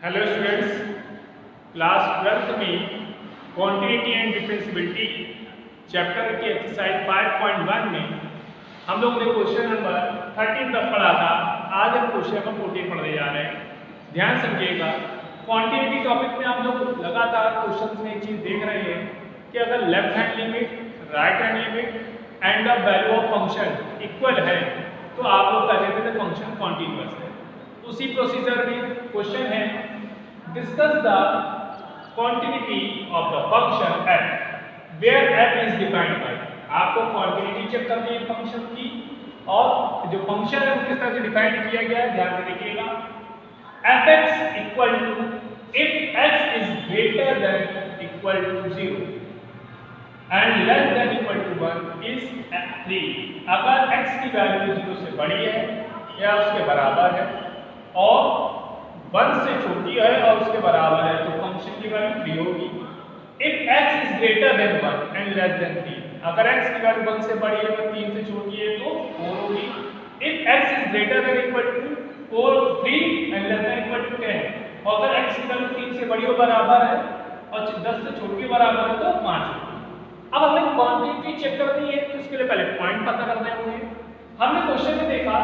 Hello students, class 12th में quantity and differentiability chapter की exercise 5.1 में हम लोग ने क्वेश्चन नंबर 13 तक पढ़ा था। आज हम क्वेश्चन नंबर 14 पढ़ने जा रहे हैं। ध्यान समझिएगा, क्वांटिटी टॉपिक में हम लोग लगातार क्वेश्चन में एक चीज देख रहे हैं कि अगर left hand limit, right hand limit and the value of function equal है तो आप लोग कह देते थे फंक्शन कॉन्टिन्यूअस है। उसी प्रोसीजर में क्वेश्चन है, discuss the quantity of the function f where f is defined by. आपको क्वांटिटी चेक करनी है फंक्शन की, और जो फंक्शन है वो किस तरह से डिफाइन किया गया है ध्यान से देखिएगा। fx equal to if x is greater than equal to 0 and less than equal to 1 is 3। अगर x की वैल्यू 0 से बड़ी है या उसके बराबर है और 1 से छोटी है और उसके बराबर है तो फंक्शन की वैल्यू 3 होगी। If x is greater than 1 and less then 3, अगर x की वैल्यू 1 से बड़ी है और 3 से छोटी है तो 4 होगी। If x is greater than equal to 3 and less than equal to 10, और अगर x की वैल्यू 3 से बड़ी और बराबर है और 10 से छोटी बराबर है तो 5 होगी। अब हमें क्वांटिटी चेक करनी है तो इसके लिए पहले पॉइंट पता करने होंगे। हमने क्वेश्चन में देखा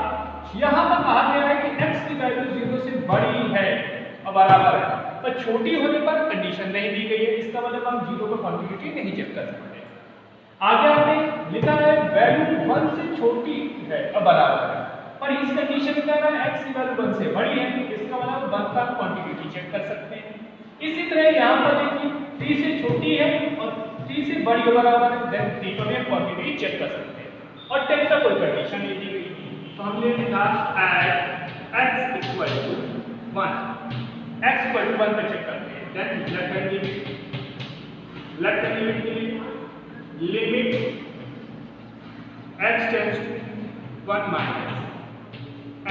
यहाँ पर कहा गया है कि x की वैल्यू 0 से बड़ी है और बराबर है, पर छोटी होने पर कंडीशन नहीं दी गई है। इसका मतलब हम 0 पर क्वांटिटी नहीं चेक कर सकते। आगे हमने लिखा है वैल्यू 1 से छोटी है और बराबर है, पर इस कंडीशन में क्या है x की वैल्यू 1 से बड़ी है, इसका मतलब 1 पर क्वांटिटी चेक कर सकते हैं। इसी तरह यहाँ पर देखिए 3 से छोटी है और 3 से बड़ी और बराबर है, देन 3 पर भी क्वांटिटी चेक कर सकते हैं। और 10 का कोई कंडीशन नहीं दी गई, तो हमने लिखा x equal to 1, x equal to 1 पे चेक करते हैं। देन लेफ्ट हैंड लिमिट के लिए limit x tends to 1 minus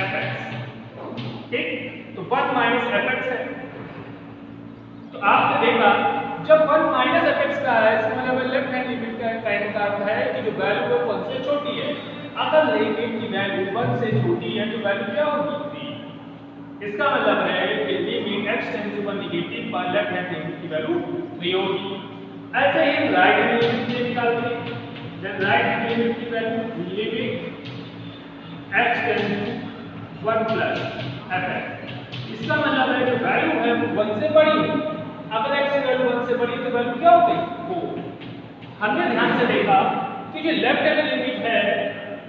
fx। ठीक, तो 1 माइनस fx है, तो आपने देखा जब 1 माइनस fx का है इसका मतलब लेफ्ट हैंड लिमिट का कहने का अर्थ है कि जो वैल्यू है 1 से छोटी है। अगर लिमिट की वैल्यू 1 से छोटी है तो वैल्यू क्या होगी? 3। इसका मतलब है कि limit x tends to 1 negative पर लेफ्ट हैंड लिमिट की वैल्यू 3 होगी। ऐसे ही राइट हैंड लिमिट से निकालते हैं। देन राइट हैंड लिमिट की value limit x tends to 1 plus fx। इसका मतलब है जो वैल्यू है वो 1 से बड़ी है। अगर x की वैल्यू 1 से बड़ी है तो वैल्यू क्या हो गई? 4। हमने ध्यान से देखा कि जो लेफ्ट हैंड लिमिट है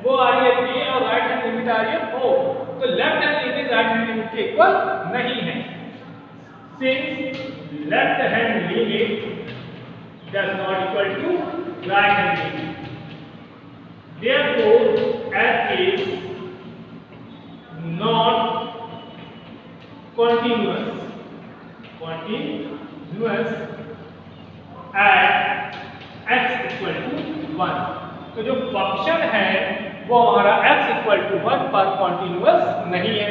वो आ रही है 3 और राइट हैंड लिमिट आ रही है 4, तो left hand limit right hand limit के इक्वल नहीं है। Since left hand limit does not equal to right hand limit, therefore f is not continuous at x equal to 1। तो जो फंक्शन है वो हमारा x इक्वल टू 1 पर continuous नहीं है।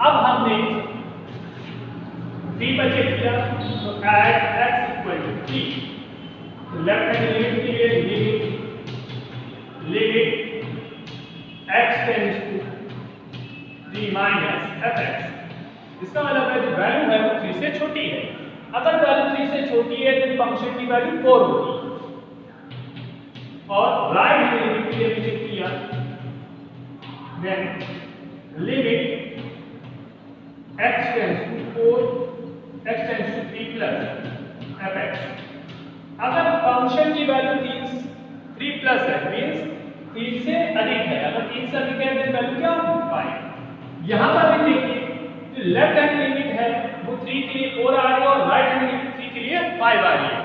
अब हमने 3 पर चेक किया तो at x equal to 3, left hand limit के लिए limit x tends to 3 minus fx। इसका मतलब है जो वैल्यू है वो 3 से छोटी है। अगर वैल्यू 3 से छोटी है तो फंक्शन की वैल्यू 4 होगी। और राइट हैंड लिमिट के लिए चेक किया, then limit x tends to 4 x tends to 3 plus fx। अगर फंक्शन की वैल्यू 3 प्लस है मींस 3 से अधिक है, अगर 3 से अधिक है तो वैल्यू क्या होगी? 5। यहां पर भी देखिए जो लेफ्ट हैंड लिमिट है वो 3 के लिए 4 आ रही है और राइट हैंड लिमिट 3 के लिए 5 आ रही है।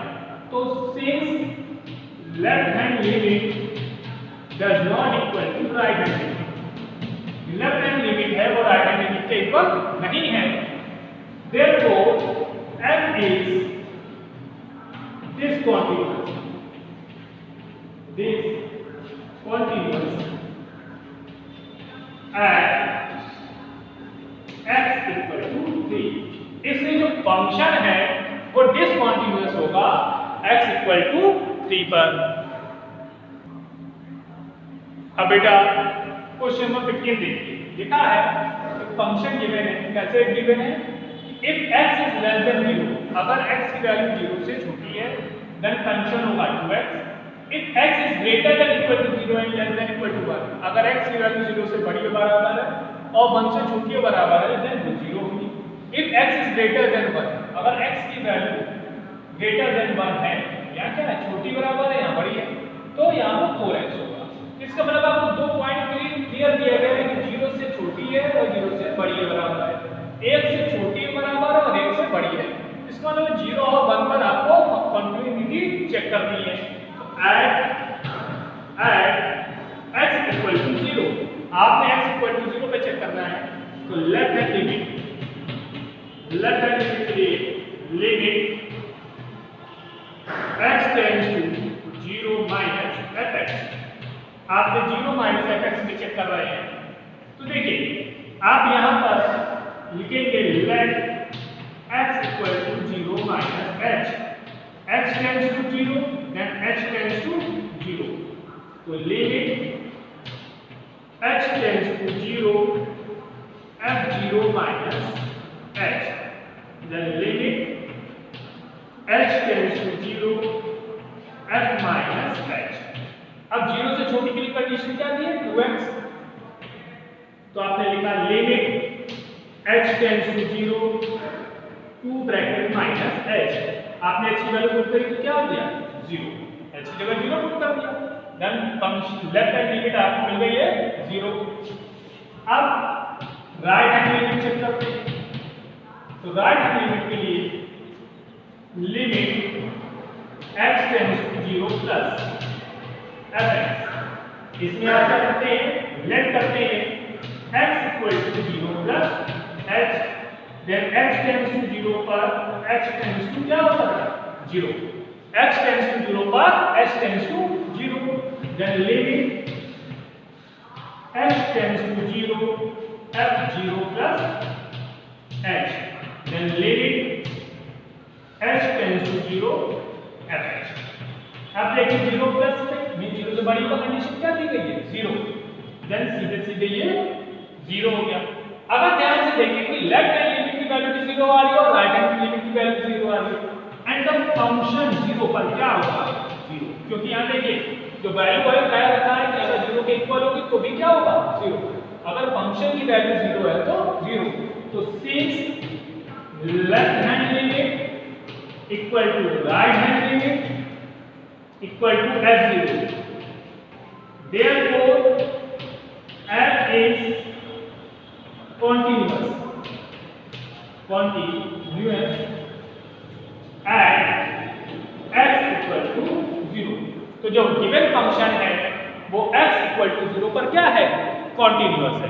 तो since left hand limit does not equal to right hand limit, left hand limit है वो राइट हैंड लिमिट के इक्वल नहीं है। therefore f is discontinuous at x equal to 3। इसलिए जो फंक्शन है वो डिसकंटिन्यूअस होगा x इक्वल टू 3 पर। अब बेटा क्वेश्चन नंबर 15 देखिए, लिखा है फंक्शन गिवन है, कैसे गिवन है? If x is less then 0, अगर x की वैल्यू 0 से छोटी है देन फंक्शन होगा 2x। If x is greater than equal to 0 and less than equal to 1, अगर x की वैल्यू 0 से बड़ी या बराबर है और 1 से छोटी या बराबर है देन वो 0 होगी। If x is greater than 1, अगर x की वैल्यू ग्रेटर देन 1 है, या क्या है छोटी बराबर है या बड़ी है, तो यहाँ पर 4x होगा। इसका मतलब आपको दो पॉइंट क्लियर किया गया है कि 0 से छोटी है और 0 से बड़ी है बराबर है, 1 से छोटी है बराबर है और 1 से बड़ी है। इसका मतलब 0 और 1 पर आपको कंटिन्यूटी चेक करनी है। एट x इक्वल टू 0, आपने x इक्वल टू 0 पे चेक करना है, तो लेफ्ट हैंड लिमिट के लिए limit x tends to 0 minus fx, आपने 0 माइनस fx में चेक कर रहे हैं। तो देखिए आप यहां पर लिखेंगे let x equal to 0 minus h, x tends to 0 then h tends to 0, तो limit h tends to 0 f0 minus h, then limit h tends to 0 f minus h। अब 0 से छोटी के लिए कंडीशन क्या दी है 2x, तो आपने लिखा limit h tends to 0 2 bracket minus h, आपने h की वैल्यू पुट करी तो क्या हो गया 0, h की जगह 0 पुट कर दिया, then function left hand limit आपको मिल गई है 0। अब राइट हैंड लिमिट चेक करते हैं, तो राइट हैंड लिमिट के लिए limit x tends to 0 plus fx, इसमें आप क्या करते हैं लेट करते हैं x equal to 0 plus h, then x tends to 0 पर h टेंड्स टू क्या होता है 0, x टेंड्स टू 0 पर h tends to 0, then limit h tends to 0 f0 plus h, then limit h tends to 0 fh। अब देखिए 0 plus में 0 से बड़ी का कंडीशन क्या दी गई है 0, देन सीधे सीधे ये 0 हो गया। अगर ध्यान से देखिए कि लेफ्ट हैंड लिमिट की वैल्यू 0 आ रही है और राइट हैंड लिमिट की वैल्यू 0 आ रही है, एंड द फंक्शन 0 पर क्या होगा 0, क्योंकि यहां देखिए जो वैल्यू है कह रखा है कि अगर 0 के इक्वल होगी तो भी क्या होगा 0, अगर फंक्शन की वैल्यू 0 है तो 0, तो since left hand limit equal to right hand limit equal to f0, therefore f is continuous at x equal to 0। तो जो गिवन फंक्शन है वो x equal to 0 पर क्या है कॉन्टिन्यूअस है।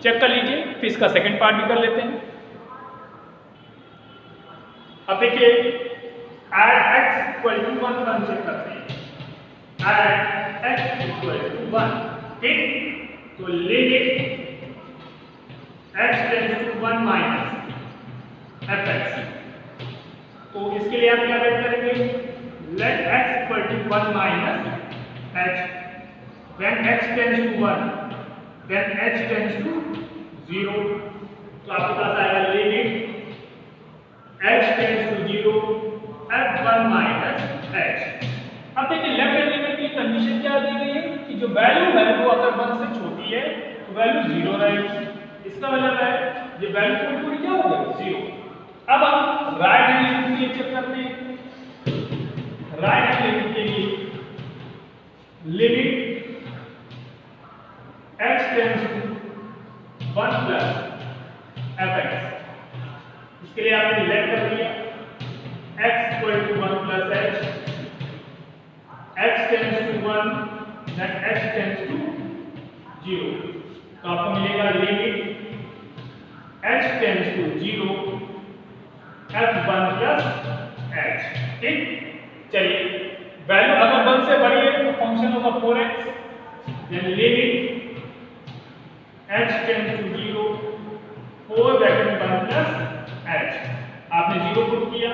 चेक कर लीजिए, फिर इसका सेकंड पार्ट भी कर लेते हैं। अब देखिए at x equal to 1 check करते हैं, at x equal to 1, ठीक, तो limit x tends to 1 minus fx, तो इसके लिए आप क्या वेट करेंगे let x equal to 1 minus h, when x tends to 1 then h tends to 0, तो आपके पास आएगा limit h tends to 0 f1 minus h। अब देखिए लेफ्ट हैंड लिमिट की कंडीशन क्या दी गई है कि जो वैल्यू है वो अगर 1 से छोटी है तो वैल्यू 0 रहेगी, इसका मतलब है ये वैल्यू पूरी क्या हो गई 0। अब हम राइट हैंड लिमिट के लिए चेक करते हैं, राइट हैंड लिमिट के लिए limit x tends to 1 plus fx, इसके लिए आपने लेट कर दिया x equal to 1 plus h, x tends to 1 then h tends to 0, तो आपको मिलेगा limit h tends to 0 f1 plus h, ठीक। चलिए वैल्यू अगर 1 से बड़ी है तो फंक्शन होगा 4x, then limit h tends to 0 4 bracket 1 plus h, आपने 0 पुट किया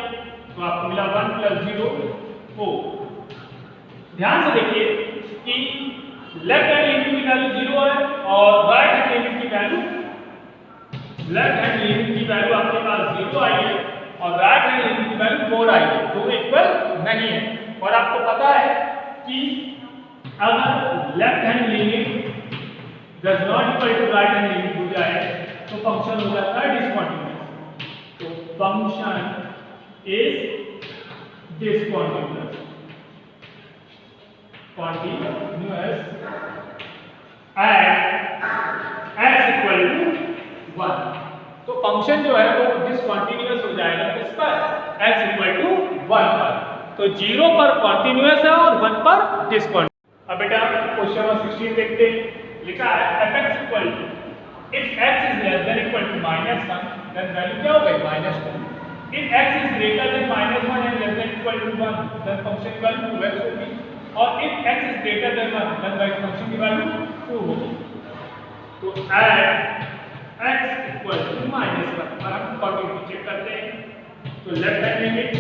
तो आपको मिला 1 प्लस 0 4। ध्यान से देखिए कि लेफ्ट हैंड लिमिट की वैल्यू 0 है और राइट हैंड लिमिट की वैल्यू लेफ्ट हैंड लिमिट की वैल्यू आपके पास 0 आई है और राइट हैंड लिमिट की वैल्यू 4 आई है, दोनों इक्वल नहीं है। और आपको पता है कि अगर left hand limit does not equal to right hand limit हो जाए तो फंक्शन हो जाता है डिसकंटीन्यूअस। तो function is discontinuous, continuous at x equal to 1। तो फंक्शन जो है वो डिसकंटीन्यूअस हो जाएगा किस पर, x इक्वल टू 1 पर। तो 0 पर कंटीन्यूअस है और 1 पर डिसकंटीन्यूअस। अब बेटा क्वेश्चन नंबर 16 देखते हैं। लिखा है fx equal to, if x is less than equal to -1 then value क्या हो गई -2। If x is greater than -1 and less than equal to 1 then function की वैल्यू 2x होगी। और if x is greater than 1 then function की value 2 होगी। तो at x equal to -1 पर हम कंटीन्यूटी चेक करते हैं। तो left hand limit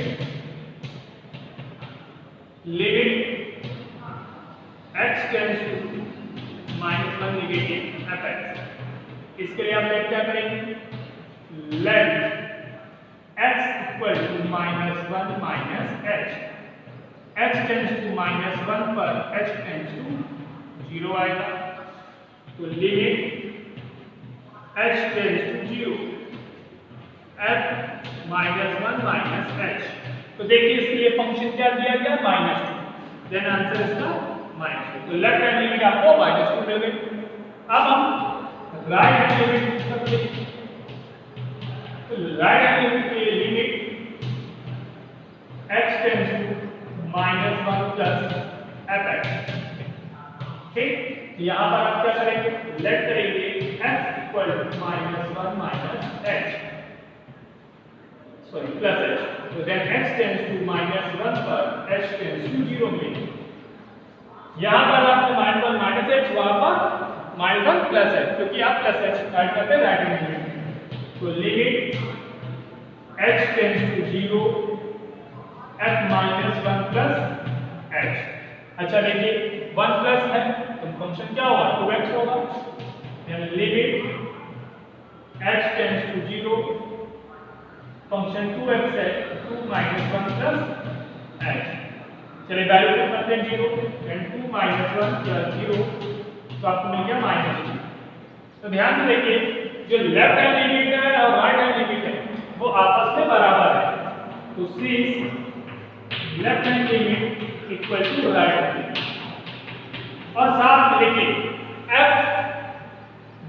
x tends to -1 negative fx, इसके लिए आप क्या करेंगे, let x equal to -1 minus h, x tends to -1 पर h टेंड्स टू 0 आएगा। तो limit h tends to 0 f -1 minus h। तो देखिए इसके लिए फंक्शन क्या दिया गया, -2, देन आंसर इसका -2। तो लेफ्ट हैंड लिमिट आपको -2 मिल गई। अब हम राइट हैंड लिमिट करते हैं। तो राइट हैंड लिमिट के लिए limit x tends to -1 plus fx, ठीक। यहाँ पर आप क्या करेंगे, लेट करेंगे x equal to -1 minus h, sorry plus h। तो देन x टेंड्स टू -1 पर h टेंड्स टू 0 मिलेगा। यहाँ पर आपको -1 माइनस h, वहाँ पर -1 प्लस h, क्योंकि आप प्लस h ऐड करते हैं राइट हैंड लिमिट। तो limit h tends to 0 f -1 plus h। अच्छा देखिए 1 प्लस है तो फंक्शन क्या होगा, 2x होगा। यानी limit h tends to 0, function 2x है, 2 -1 प्लस h। चलिए वैल्यू पुट करते हैं 0 एंड 2 -1 प्लस 0, तो आपको मिल गया -2। तो ध्यान से देखिए जो लेफ्ट हैंड लिमिट है और राइट हैंड लिमिट है वो आपस में बराबर है। तो since left hand limit equal to right hand limit, और साथ में देखिए f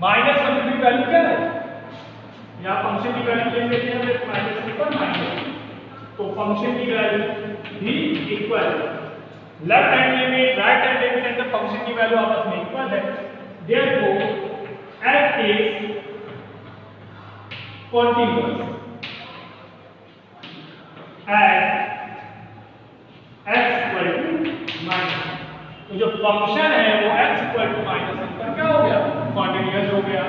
-1 की वैल्यू क्या है, यहाँ फंक्शन की वैल्यू ले लेते हैं -1 पर -2, तो फंक्शन की वैल्यू भी equal, left hand limit right hand limit and the function की वैल्यू आपस में इक्वल है। Therefore f is continuous at x equal to -1। तो जो फंक्शन है वो x इक्वल टू -1 पर क्या हो गया, कंटीन्यूअस हो गया।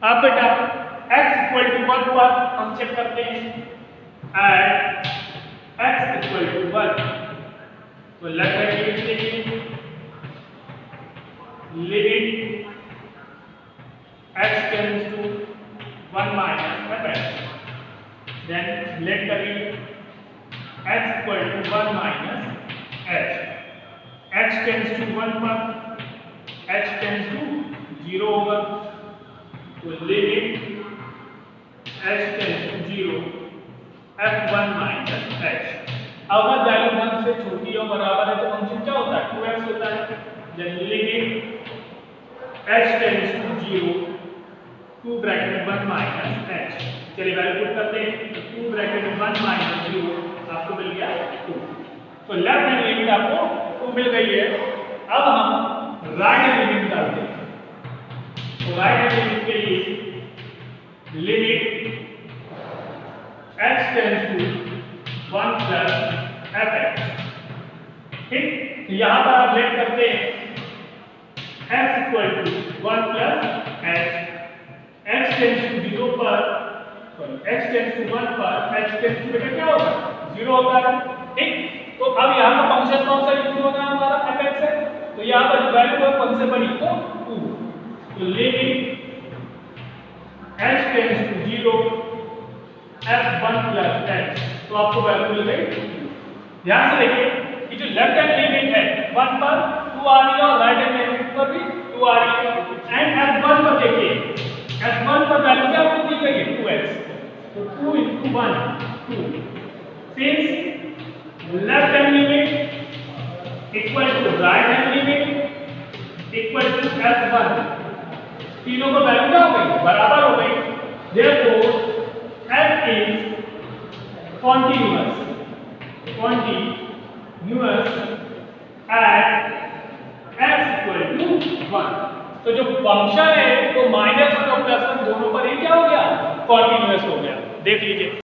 अब बेटा x इक्वल टू 1 पर हम चेक करते हैं एट x इक्वल टू 1। तो लेफ्ट हैंड लिमिट देखिए, limit x tends to 1 minus fx, then let करिए x equal to 1 minus h, x tends to 1 पर h टेंड्स टू 0 होगा। तो limit h tends to 0 f1 minus h। अगर value 1 से छोटी और बराबर है तो फंक्शन क्या होता है, 2x होता है। Then limit h tends to 0 2 bracket 1 minus h। चलिए वैल्यू पुट करते हैं, 2 ब्रैकेट 1 माइनस 0 आपको मिल गया 2। तो लेफ्ट हैंड लिमिट आपको 2 मिल गई है। अब हम राइट हैंड लिमिट डालते हैं। तो राइट हैंड लिमिट के लिए limit x tends to 1 plus fx, ठीक। तो यहाँ पर आप लेट करते हैं x equal to 1 plus h, x tends to 0 पर, सॉरी x टेंड्स टू 1 पर h टेंड्स टू बेटा क्या होगा, 0 होता है, ठीक। तो अब यहाँ पर फंक्शन कौन सा यूज होगा हमारा fx है, तो यहाँ पर वैल्यू है 1 से बड़ी तो 2 तो limit h tends to 0 f1 plus h, तो आपको वैल्यू मिल गई। ध्यान से देखिए कि जो लेफ्ट हैंड लिमिट है 1 पर 2 आ रही है और राइट हैंड लिमिट पर भी 2 आ रही है। एंड f1 पर देखिए, f1 पर वैल्यू क्या आपको दी गई है 2x, तो 2 into 1 2, since left hand limit equal to right hand limit equal to f1, तीनों को वैल्यू क्या हो गई, बराबर हो गई। therefore f is continuous at x equal to 1। तो जो फंक्शन है तो माइनस और प्लस दोनों पर ही क्या हो गया, कॉन्टिन्यूअस हो गया। देख लीजिए।